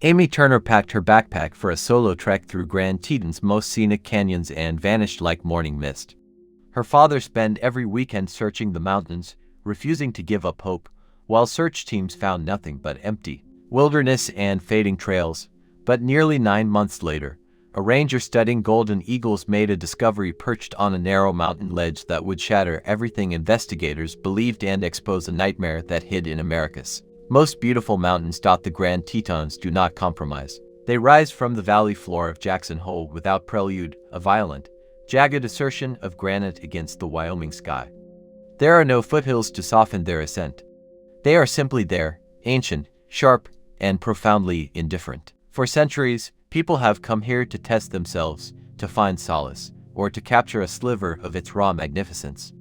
Amy Turner packed her backpack for a solo trek through Grand Teton's most scenic canyons and vanished like morning mist. Her father spent every weekend searching the mountains, refusing to give up hope, while search teams found nothing but empty wilderness and fading trails. But nearly 9 months later, a ranger studying golden eagles made a discovery perched on a narrow mountain ledge that would shatter everything investigators believed and expose a nightmare that hid in America's most beautiful mountains. The Grand Tetons do not compromise. They rise from the valley floor of Jackson Hole without prelude, a violent, jagged assertion of granite against the Wyoming sky. There are no foothills to soften their ascent. They are simply there, ancient, sharp, and profoundly indifferent. For centuries, people have come here to test themselves, to find solace, or to capture a sliver of its raw magnificence.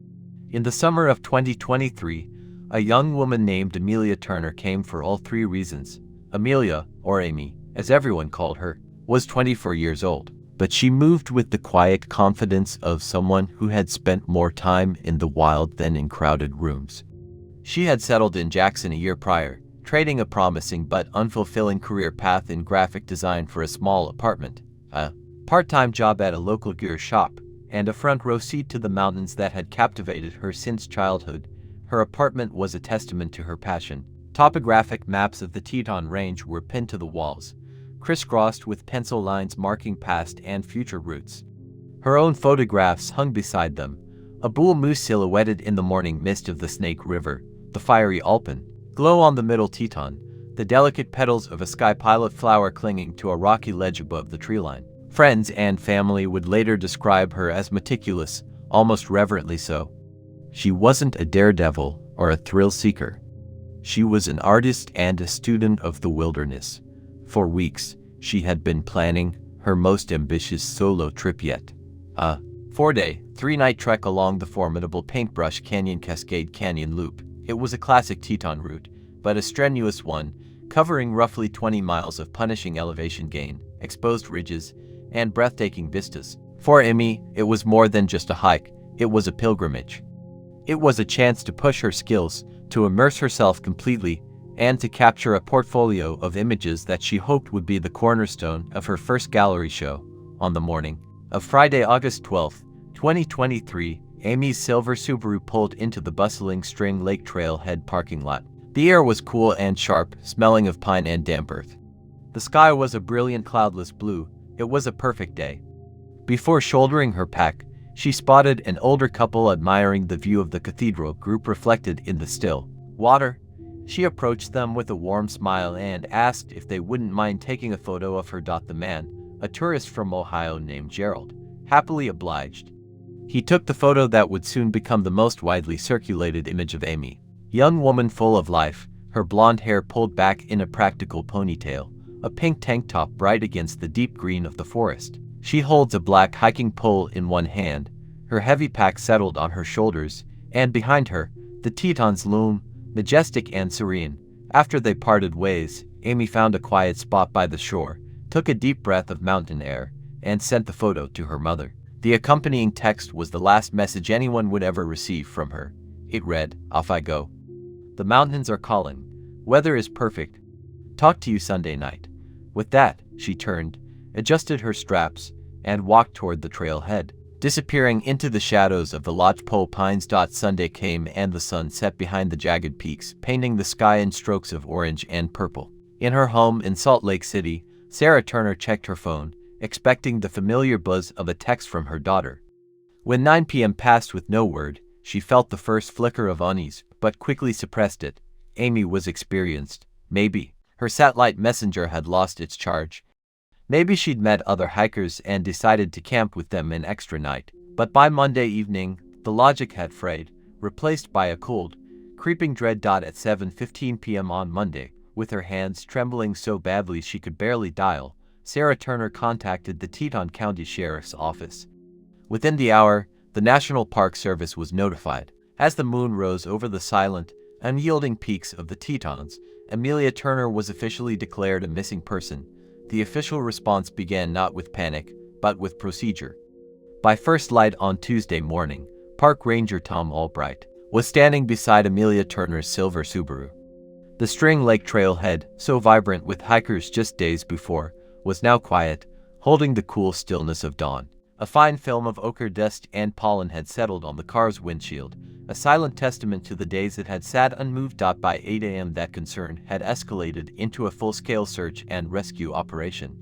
In the summer of 2023, a young woman named Amelia Turner came for all three reasons. Amelia, or Amy, as everyone called her, was 24 years old, but she moved with the quiet confidence of someone who had spent more time in the wild than in crowded rooms. She had settled in Jackson a year prior, trading a promising but unfulfilling career path in graphic design for a small apartment, a part-time job at a local gear shop, and a front-row seat to the mountains that had captivated her since childhood. Her apartment was a testament to her passion. Topographic maps of the Teton Range were pinned to the walls, crisscrossed with pencil lines marking past and future routes. Her own photographs hung beside them, a bull moose silhouetted in the morning mist of the Snake River, the fiery Alpine glow on the middle Teton, the delicate petals of a sky pilot flower clinging to a rocky ledge above the treeline. Friends and family would later describe her as meticulous, almost reverently so. She wasn't a daredevil or a thrill seeker. She was an artist and a student of the wilderness. For weeks, she had been planning her most ambitious solo trip yet. A 4-day, 3-night trek along the formidable Paintbrush Canyon Cascade Canyon Loop. It was a classic Teton route, but a strenuous one, covering roughly 20 miles of punishing elevation gain, exposed ridges, and breathtaking vistas. For Amy, it was more than just a hike, it was a pilgrimage. It was a chance to push her skills, to immerse herself completely, and to capture a portfolio of images that she hoped would be the cornerstone of her first gallery show. On the morning of Friday, August 12, 2023, Amy's silver Subaru pulled into the bustling String Lake Trailhead parking lot. The air was cool and sharp, smelling of pine and damp earth. The sky was a brilliant cloudless blue. It was a perfect day. Before shouldering her pack, she spotted an older couple admiring the view of the cathedral group reflected in the still water. She approached them with a warm smile and asked if they wouldn't mind taking a photo of her. The man, a tourist from Ohio named Gerald, happily obliged. He took the photo that would soon become the most widely circulated image of Amy. Young woman full of life, her blonde hair pulled back in a practical ponytail, a pink tank top bright against the deep green of the forest. She holds a black hiking pole in one hand, her heavy pack settled on her shoulders, and behind her, the Tetons loom, majestic and serene. After they parted ways, Amy found a quiet spot by the shore, took a deep breath of mountain air, and sent the photo to her mother. The accompanying text was the last message anyone would ever receive from her. It read, "Off I go. The mountains are calling. Weather is perfect. Talk to you Sunday night." With that, she turned, adjusted her straps, and walked toward the trailhead, disappearing into the shadows of the lodgepole pines. Sunday came and the sun set behind the jagged peaks, painting the sky in strokes of orange and purple. In her home in Salt Lake City, Sarah Turner checked her phone, expecting the familiar buzz of a text from her daughter. When 9 p.m. passed with no word, she felt the first flicker of unease, but quickly suppressed it. Amy was experienced. Maybe her satellite messenger had lost its charge. Maybe she'd met other hikers and decided to camp with them an extra night. But by Monday evening, the logic had frayed, replaced by a cold, creeping dread. At 7:15 p.m. on Monday, with her hands trembling so badly she could barely dial, Sarah Turner contacted the Teton County Sheriff's Office. Within the hour, the National Park Service was notified. As the moon rose over the silent, unyielding peaks of the Tetons, Amelia Turner was officially declared a missing person. The official response began not with panic, but with procedure. By first light on Tuesday morning, Park Ranger Tom Albright was standing beside Amelia Turner's silver Subaru. The String Lake trailhead, so vibrant with hikers just days before, was now quiet, holding the cool stillness of dawn. A fine film of ochre dust and pollen had settled on the car's windshield, a silent testament to the days it had sat unmoved. By 8 a.m. that concern had escalated into a full-scale search and rescue operation.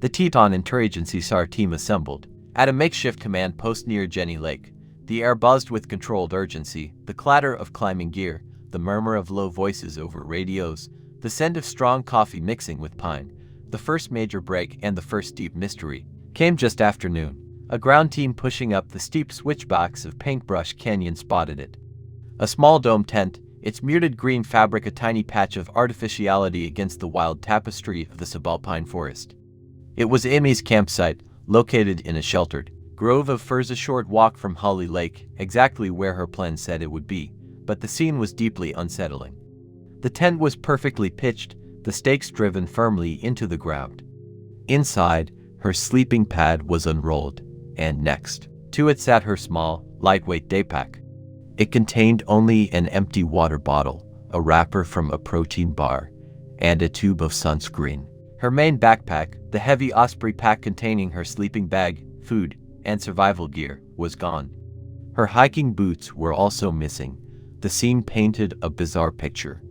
The Teton Interagency SAR team assembled at a makeshift command post near Jenny Lake. The air buzzed with controlled urgency, the clatter of climbing gear, the murmur of low voices over radios, the scent of strong coffee mixing with pine. The first major break and the first deep mystery came just after noon. A ground team pushing up the steep switchbacks of Paintbrush Canyon spotted it. A small dome tent, its muted green fabric a tiny patch of artificiality against the wild tapestry of the subalpine forest. It was Amy's campsite, located in a sheltered grove of firs a short walk from Holly Lake, exactly where her plan said it would be, but the scene was deeply unsettling. The tent was perfectly pitched, the stakes driven firmly into the ground. Inside, her sleeping pad was unrolled, and next to it sat her small, lightweight daypack. It contained only an empty water bottle, a wrapper from a protein bar, and a tube of sunscreen. Her main backpack, the heavy Osprey pack containing her sleeping bag, food, and survival gear, was gone. Her hiking boots were also missing. The scene painted a bizarre picture.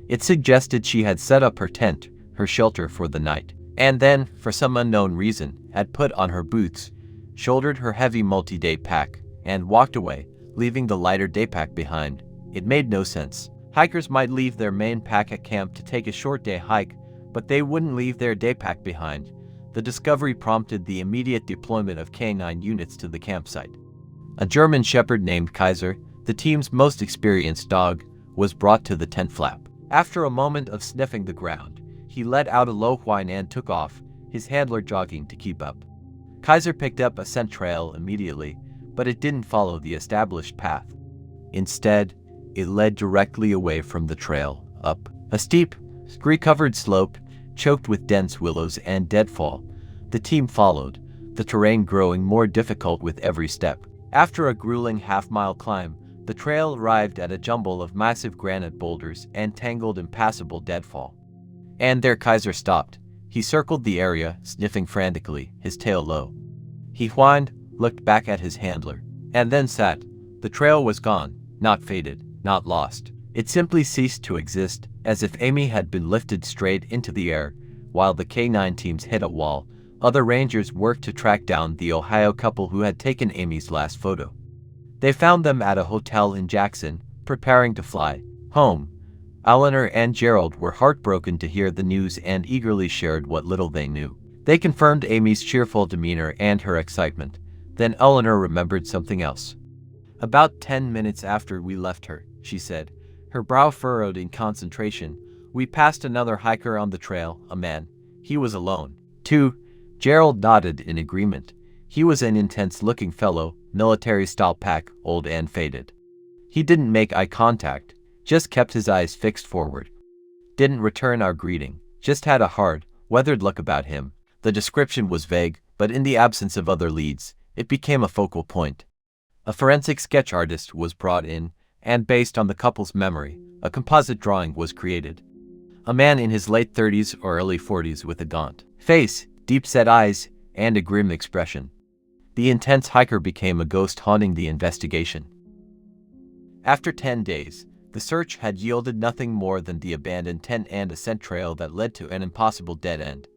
It suggested she had set up her tent, her shelter for the night, and then, for some unknown reason, had put on her boots, shouldered her heavy multi-day pack, and walked away, leaving the lighter daypack behind. It made no sense. Hikers might leave their main pack at camp to take a short day hike, but they wouldn't leave their daypack behind. The discovery prompted the immediate deployment of K9 units to the campsite. A German shepherd named Kaiser, the team's most experienced dog, was brought to the tent flap. After a moment of sniffing the ground, he let out a low whine and took off, his handler jogging to keep up. Kaiser picked up a scent trail immediately, but it didn't follow the established path. Instead, it led directly away from the trail, up a steep, scree-covered slope, choked with dense willows and deadfall. The team followed, the terrain growing more difficult with every step. After a grueling half-mile climb, the trail arrived at a jumble of massive granite boulders and tangled impassable deadfall. And there Kaiser stopped. He circled the area, sniffing frantically, his tail low. He whined, looked back at his handler, and then sat. The trail was gone, not faded, not lost. It simply ceased to exist, as if Amy had been lifted straight into the air. While the K9 teams hit a wall, other rangers worked to track down the Ohio couple who had taken Amy's last photo. They found them at a hotel in Jackson, preparing to fly home. Eleanor and Gerald were heartbroken to hear the news and eagerly shared what little they knew. They confirmed Amy's cheerful demeanor and her excitement. Then Eleanor remembered something else. "About 10 minutes after we left her," she said, her brow furrowed in concentration, "we passed another hiker on the trail, a man. He was alone." "Too." Gerald nodded in agreement. He was an intense-looking fellow, military-style pack, old and faded. He didn't make eye contact, just kept his eyes fixed forward. Didn't return our greeting, just had a hard, weathered look about him. The description was vague, but in the absence of other leads, it became a focal point. A forensic sketch artist was brought in, and based on the couple's memory, a composite drawing was created. A man in his late 30s or early 40s with a gaunt face, deep-set eyes, and a grim expression. The intense hiker became a ghost haunting the investigation. After 10 days, the search had yielded nothing more than the abandoned tent and a scent trail that led to an impossible dead end.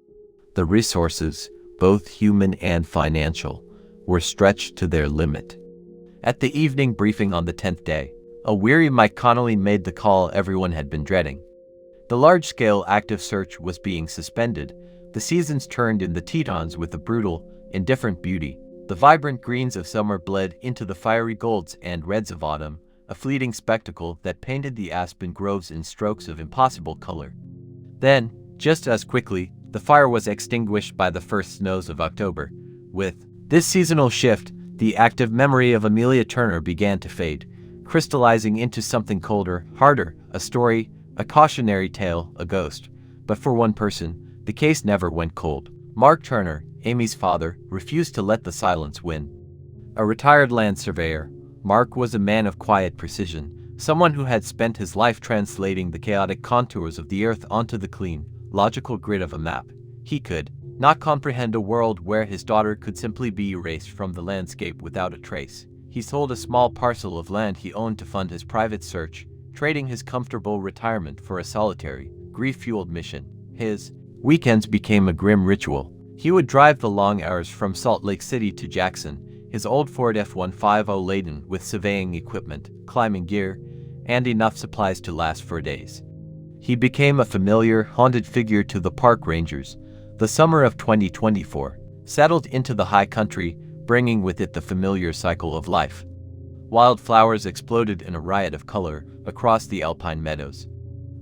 The resources, both human and financial, were stretched to their limit. At the evening briefing on the 10th day, a weary Mike Connolly made the call everyone had been dreading. The large-scale active search was being suspended. The seasons turned in the Tetons with a brutal, indifferent beauty. The vibrant greens of summer bled into the fiery golds and reds of autumn, a fleeting spectacle that painted the aspen groves in strokes of impossible color. Then, just as quickly, the fire was extinguished by the first snows of October. With this seasonal shift, the active memory of Amelia Turner began to fade, crystallizing into something colder, harder, a story, a cautionary tale, a ghost. But for one person, the case never went cold. Mark Turner, Amy's father, refused to let the silence win. A retired land surveyor, Mark was a man of quiet precision, Someone who had spent his life translating the chaotic contours of the Earth onto the clean, logical grid of a map. He could not comprehend a world where his daughter could simply be erased from the landscape without a trace. He sold a small parcel of land he owned to fund his private search, trading his comfortable retirement for a solitary, grief-fueled mission. His weekends became a grim ritual. He would drive the long hours from Salt Lake City to Jackson, his old Ford F-150 laden with surveying equipment, climbing gear, and enough supplies to last for days. He became a familiar, haunted figure to the park rangers. The summer of 2024 settled into the high country, bringing with it the familiar cycle of life. Wildflowers exploded in a riot of color across the alpine meadows.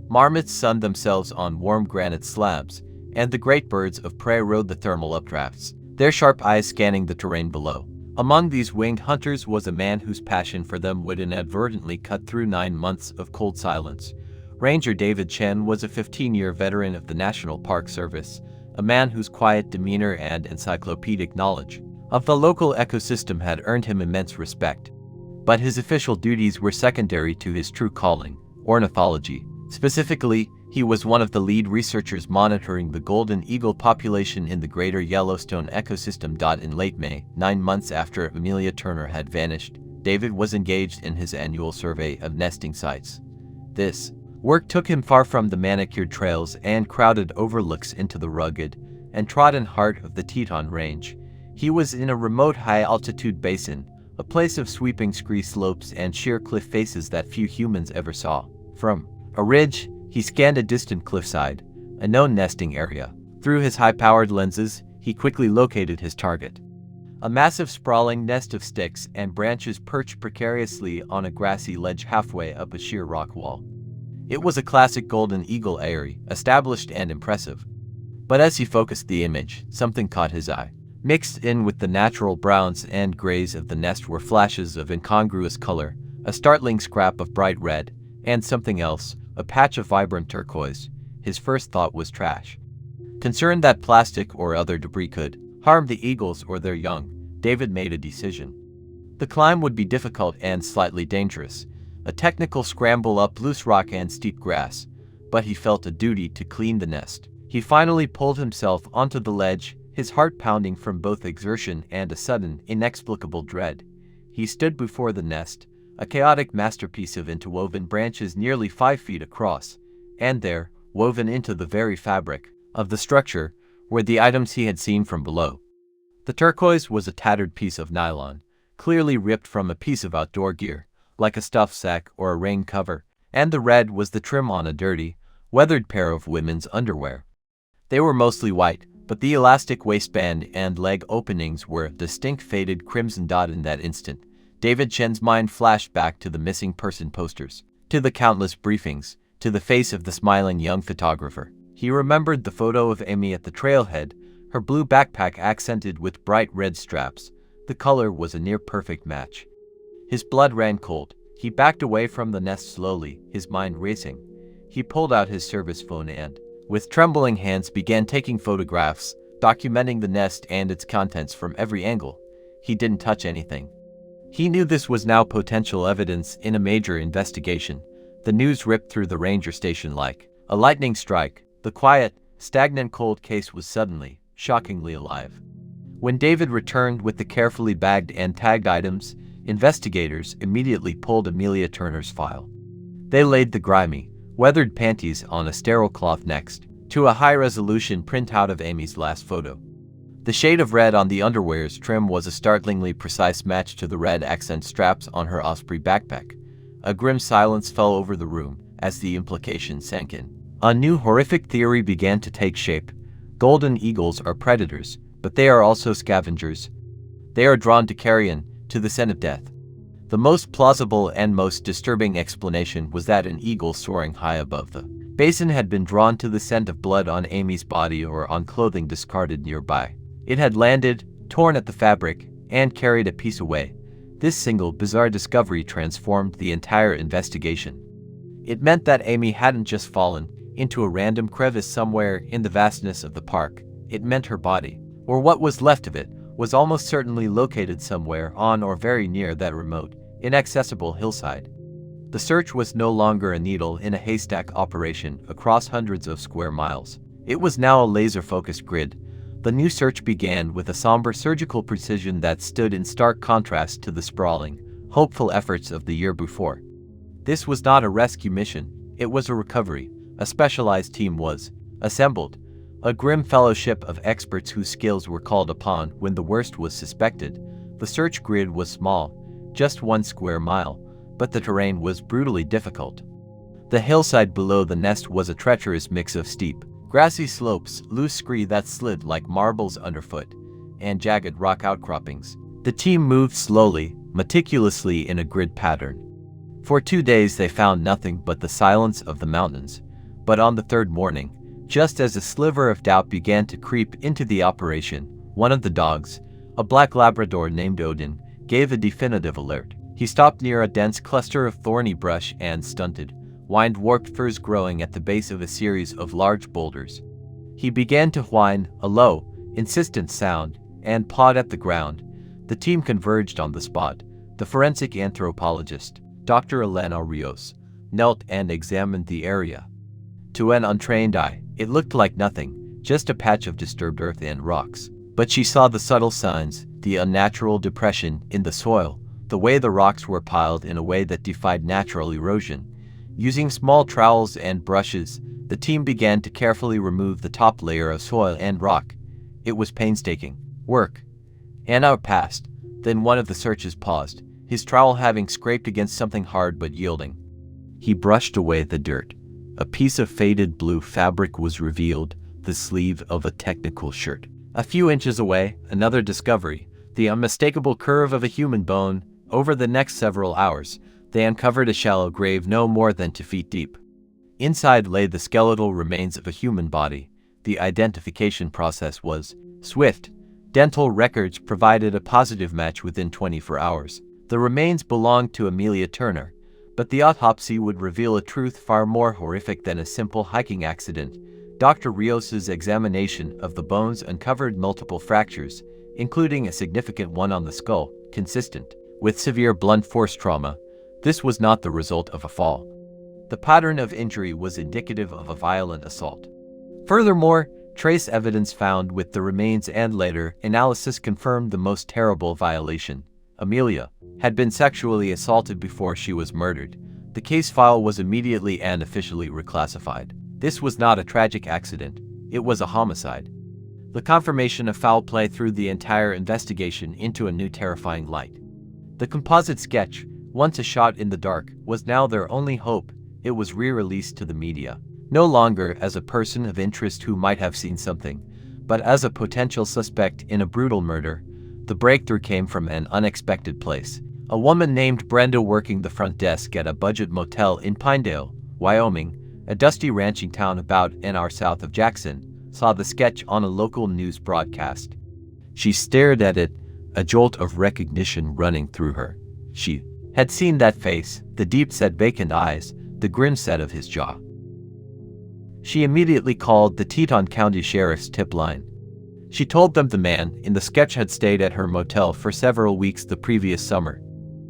Marmots sunned themselves on warm granite slabs, and the great birds of prey rode the thermal updrafts, their sharp eyes scanning the terrain below. Among these winged hunters was a man whose passion for them would inadvertently cut through 9 months of cold silence. Ranger David Chen was a 15-year veteran of the National Park Service, a man whose quiet demeanor and encyclopedic knowledge of the local ecosystem had earned him immense respect. But his official duties were secondary to his true calling, ornithology. Specifically, he was one of the lead researchers monitoring the golden eagle population in the greater Yellowstone ecosystem. In late May, 9 months after Amelia Turner had vanished, David was engaged in his annual survey of nesting sites. This work took him far from the manicured trails and crowded overlooks into the rugged and trodden heart of the Teton Range. He was in a remote high-altitude basin, a place of sweeping scree slopes and sheer cliff faces that few humans ever saw. From a ridge, he scanned a distant cliffside, a known nesting area. Through his high-powered lenses, he quickly located his target. A massive sprawling nest of sticks and branches perched precariously on a grassy ledge halfway up a sheer rock wall. It was a classic golden eagle eyrie, established and impressive. But as he focused the image, something caught his eye. Mixed in with the natural browns and grays of the nest were flashes of incongruous color, a startling scrap of bright red, and something else, a patch of vibrant turquoise. His first thought was trash. Concerned that plastic or other debris could harm the eagles or their young, David made a decision. The climb would be difficult and slightly dangerous, a technical scramble up loose rock and steep grass, but he felt a duty to clean the nest. He finally pulled himself onto the ledge, his heart pounding from both exertion and a sudden, inexplicable dread. He stood before the nest, a chaotic masterpiece of interwoven branches nearly 5 feet across, and there, woven into the very fabric of the structure, were the items he had seen from below. The turquoise was a tattered piece of nylon, clearly ripped from a piece of outdoor gear, like a stuffed sack or a rain cover, and the red was the trim on a dirty, weathered pair of women's underwear. They were mostly white, but the elastic waistband and leg openings were a distinct faded crimson dot. In that instant, David Chen's mind flashed back to the missing person posters, to the countless briefings, to the face of the smiling young photographer. He remembered the photo of Amy at the trailhead, her blue backpack accented with bright red straps. The color was a near-perfect match. His blood ran cold. He backed away from the nest slowly, his mind racing. He pulled out his service phone and, with trembling hands, began taking photographs, documenting the nest and its contents from every angle. He didn't touch anything. He knew this was now potential evidence in a major investigation. The news ripped through the ranger station like a lightning strike. The quiet, stagnant cold case was suddenly, shockingly alive. When David returned with the carefully bagged and tagged items, investigators immediately pulled Amelia Turner's file. They laid the grimy, weathered panties on a sterile cloth next to a high-resolution printout of Amy's last photo. The shade of red on the underwear's trim was a startlingly precise match to the red accent straps on her osprey backpack. A grim silence fell over the room as the implication sank in. A new horrific theory began to take shape. Golden eagles are predators, but they are also scavengers. They are drawn to carrion, to the scent of death. The most plausible and most disturbing explanation was that an eagle soaring high above the basin had been drawn to the scent of blood on Amy's body or on clothing discarded nearby. It had landed, torn at the fabric, and carried a piece away. This single bizarre discovery transformed the entire investigation. It meant that Amy hadn't just fallen into a random crevice somewhere in the vastness of the park. It meant her body, or what was left of it, was almost certainly located somewhere on or very near that remote, inaccessible hillside. The search was no longer a needle in a haystack operation across hundreds of square miles. It was now a laser-focused grid. The new search began with a somber surgical precision that stood in stark contrast to the sprawling, hopeful efforts of the year before. This was not a rescue mission, it was a recovery. A specialized team was assembled, a grim fellowship of experts whose skills were called upon when the worst was suspected. The search grid was small, just 1 square mile, but the terrain was brutally difficult. The hillside below the nest was a treacherous mix of steep, grassy slopes, loose scree that slid like marbles underfoot, and jagged rock outcroppings. The team moved slowly, meticulously in a grid pattern. For 2 days they found nothing but the silence of the mountains. But on the third morning, just as a sliver of doubt began to creep into the operation, one of the dogs, a black Labrador named Odin, gave a definitive alert. He stopped near a dense cluster of thorny brush and stunted, wind-warped firs growing at the base of a series of large boulders. He began to whine, a low, insistent sound, and pawed at the ground. The team converged on the spot. The forensic anthropologist, Dr. Elena Rios, knelt and examined the area. To an untrained eye, it looked like nothing, just a patch of disturbed earth and rocks. But she saw the subtle signs, the unnatural depression in the soil, the way the rocks were piled in a way that defied natural erosion. Using small trowels and brushes, the team began to carefully remove the top layer of soil and rock. It was painstaking work. An hour passed, then one of the searchers paused, his trowel having scraped against something hard but yielding. He brushed away the dirt. A piece of faded blue fabric was revealed, the sleeve of a technical shirt. A few inches away, another discovery, the unmistakable curve of a human bone. Over the next several hours, they uncovered a shallow grave no more than 2 feet deep. Inside lay the skeletal remains of a human body. The identification process was swift. Dental records provided a positive match within 24 hours. The remains belonged to Amelia Turner, but the autopsy would reveal a truth far more horrific than a simple hiking accident. Dr. Rios's examination of the bones uncovered multiple fractures, including a significant one on the skull, consistent with severe blunt force trauma. This was not the result of a fall. The pattern of injury was indicative of a violent assault. Furthermore, trace evidence found with the remains and later analysis confirmed the most terrible violation. Amelia had been sexually assaulted before she was murdered. The case file was immediately and officially reclassified. This was not a tragic accident, it was a homicide. The confirmation of foul play threw the entire investigation into a new terrifying light. The composite sketch, once a shot in the dark, was now their only hope. It was re-released to the media, no longer as a person of interest who might have seen something, but as a potential suspect in a brutal murder. The breakthrough came from an unexpected place. A woman named Brenda working the front desk at a budget motel in Pinedale, Wyoming, a dusty ranching town about an hour south of Jackson, saw the sketch on a local news broadcast. She stared at it, a jolt of recognition running through her. She had seen that face, the deep-set vacant eyes, the grim set of his jaw. She immediately called the Teton County Sheriff's tip line. She told them the man in the sketch had stayed at her motel for several weeks the previous summer.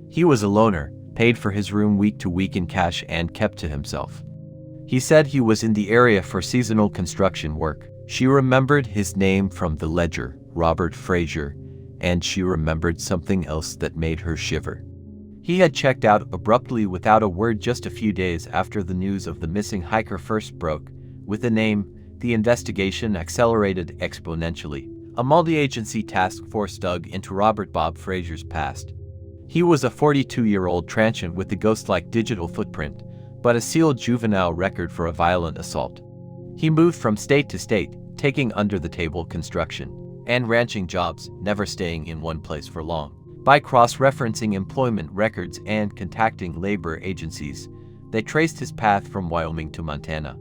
He was a loner, paid for his room week to week in cash and kept to himself. He said he was in the area for seasonal construction work. She remembered his name from the ledger, Robert Frazier, and she remembered something else that made her shiver. He had checked out abruptly without a word just a few days after the news of the missing hiker first broke. With the name, the investigation accelerated exponentially. A multi-agency task force dug into Robert Bob Frazier's past. He was a 42-year-old transient with a ghost-like digital footprint, but a sealed juvenile record for a violent assault. He moved from state to state, taking under-the-table construction and ranching jobs, never staying in one place for long. By cross-referencing employment records and contacting labor agencies, they traced his path from Wyoming to Montana.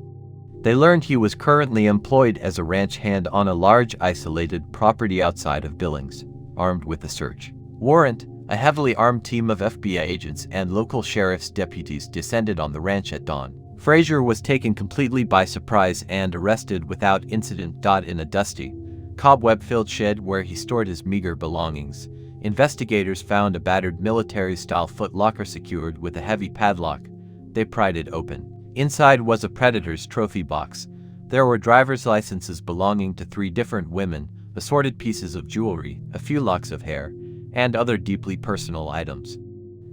They learned he was currently employed as a ranch hand on a large isolated property outside of Billings, armed with a search warrant. A heavily armed team of FBI agents and local sheriff's deputies descended on the ranch at dawn. Frazier was taken completely by surprise and arrested without incident. In a dusty, cobweb-filled shed where he stored his meager belongings, Investigators found a battered military-style footlocker secured with a heavy padlock. They pried it open. Inside was a predator's trophy box. There were driver's licenses belonging to 3 different women, assorted pieces of jewelry, a few locks of hair, and other deeply personal items.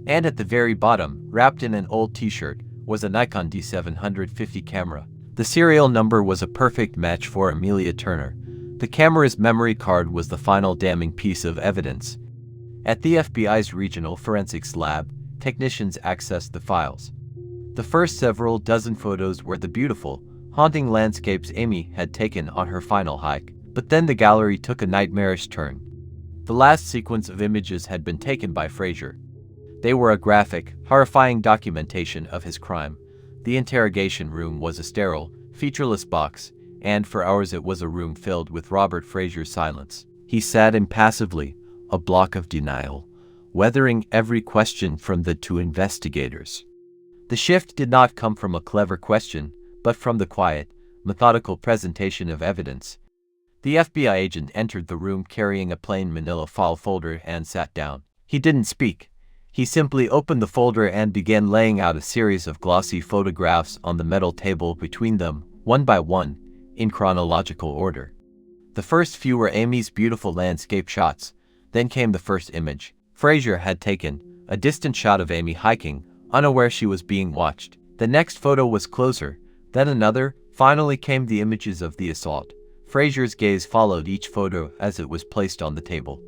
And at the very bottom, wrapped in an old t-shirt, was a Nikon D750 camera. The serial number was a perfect match for Amelia Turner. The camera's memory card was the final damning piece of evidence. At the FBI's Regional Forensics Lab, technicians accessed the files. The first several dozen photos were the beautiful, haunting landscapes Amy had taken on her final hike. But then the gallery took a nightmarish turn. The last sequence of images had been taken by Frazier. They were a graphic, horrifying documentation of his crime. The interrogation room was a sterile, featureless box, and for hours it was a room filled with Robert Frazier's silence. He sat impassively, a block of denial, weathering every question from the 2 investigators. The shift did not come from a clever question, but from the quiet, methodical presentation of evidence. The FBI agent entered the room carrying a plain manila file folder and sat down. He didn't speak. He simply opened the folder and began laying out a series of glossy photographs on the metal table between them, one by one, in chronological order. The first few were Amy's beautiful landscape shots. Then came the first image Frazier had taken, a distant shot of Amy hiking, unaware she was being watched. The next photo was closer, then another. Finally came the images of the assault. Frazier's gaze followed each photo as it was placed on the table.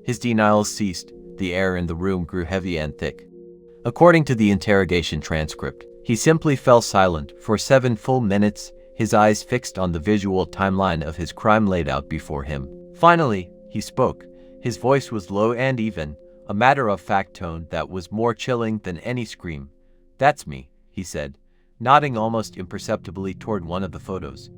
His denials ceased. The air in the room grew heavy and thick. According to the interrogation transcript, he simply fell silent for 7 full minutes, his eyes fixed on the visual timeline of his crime laid out before him. Finally, he spoke. His voice was low and even, a matter-of-fact tone that was more chilling than any scream. "That's me," he said, nodding almost imperceptibly toward one of the photos.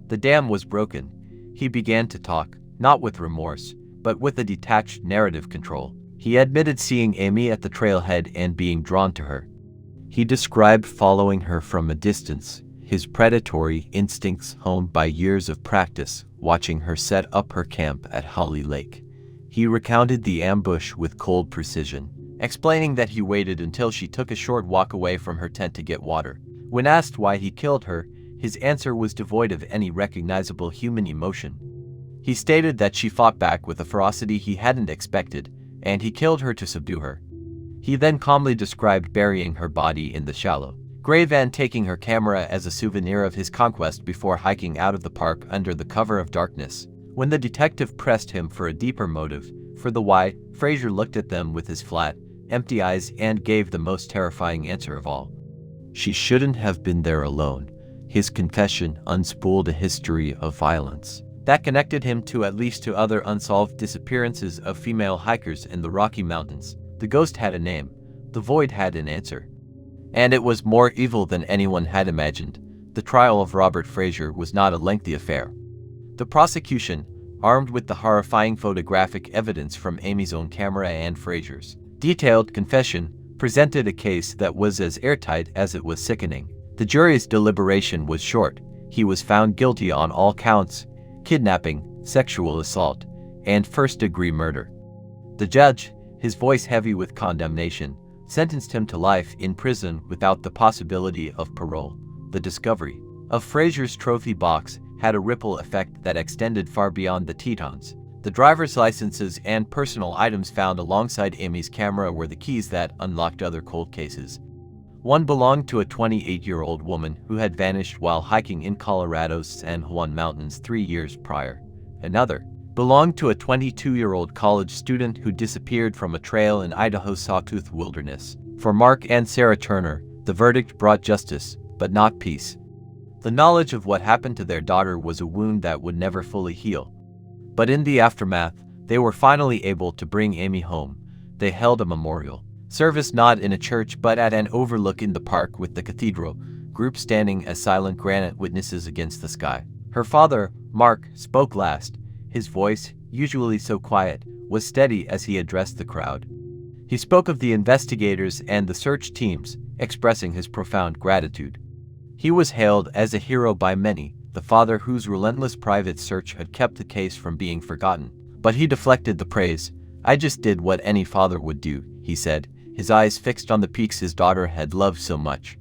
The dam was broken. He began to talk, not with remorse, but with a detached narrative control. He admitted seeing Amy at the trailhead and being drawn to her. He described following her from a distance, his predatory instincts honed by years of practice, watching her set up her camp at Holly Lake. He recounted the ambush with cold precision, explaining that he waited until she took a short walk away from her tent to get water. When asked why he killed her, his answer was devoid of any recognizable human emotion. He stated that she fought back with a ferocity he hadn't expected, and he killed her to subdue her. He then calmly described burying her body in the shallow grave and taking her camera as a souvenir of his conquest before hiking out of the park under the cover of darkness. When the detective pressed him for a deeper motive, for the why, Frazier looked at them with his flat, empty eyes and gave the most terrifying answer of all. She shouldn't have been there alone. His confession unspooled a history of violence that connected him to at least 2 other unsolved disappearances of female hikers in the Rocky Mountains. The ghost had a name. The void had an answer. And it was more evil than anyone had imagined. The trial of Robert Frazier was not a lengthy affair. The prosecution, armed with the horrifying photographic evidence from Amy's own camera and Frazier's detailed confession, presented a case that was as airtight as it was sickening. The jury's deliberation was short. He was found guilty on all counts: kidnapping, sexual assault, and first-degree murder. The judge, his voice heavy with condemnation, sentenced him to life in prison without the possibility of parole. The discovery of Frazier's trophy box had a ripple effect that extended far beyond the Tetons. The driver's licenses and personal items found alongside Amy's camera were the keys that unlocked other cold cases. One belonged to a 28-year-old woman who had vanished while hiking in Colorado's San Juan Mountains 3 years prior. Another belonged to a 22-year-old college student who disappeared from a trail in Idaho's Sawtooth Wilderness. For Mark and Sarah Turner, the verdict brought justice, but not peace. The knowledge of what happened to their daughter was a wound that would never fully heal. But in the aftermath, they were finally able to bring Amy home. They held a memorial service not in a church but at an overlook in the park with the cathedral group standing as silent granite witnesses against the sky. Her father, Mark, spoke last. His voice, usually so quiet, was steady as he addressed the crowd. He spoke of the investigators and the search teams, expressing his profound gratitude. He was hailed as a hero by many, the father whose relentless private search had kept the case from being forgotten. But he deflected the praise. "I just did what any father would do," he said, his eyes fixed on the peaks his daughter had loved so much.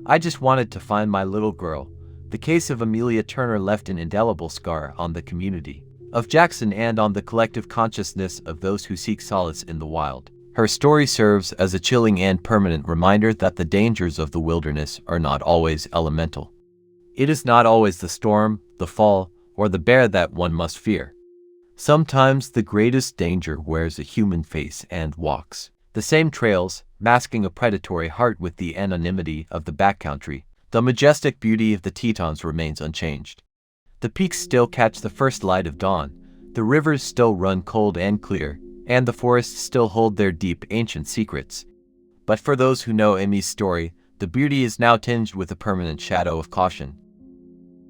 "I just wanted to find my little girl." The case of Amelia Turner left an indelible scar on the community of Jackson and on the collective consciousness of those who seek solace in the wild. Her story serves as a chilling and permanent reminder that the dangers of the wilderness are not always elemental. It is not always the storm, the fall, or the bear that one must fear. Sometimes the greatest danger wears a human face and walks the same trails, masking a predatory heart with the anonymity of the backcountry. The majestic beauty of the Tetons remains unchanged. The peaks still catch the first light of dawn, the rivers still run cold and clear, and the forests still hold their deep, ancient secrets. But for those who know Amy's story, the beauty is now tinged with a permanent shadow of caution.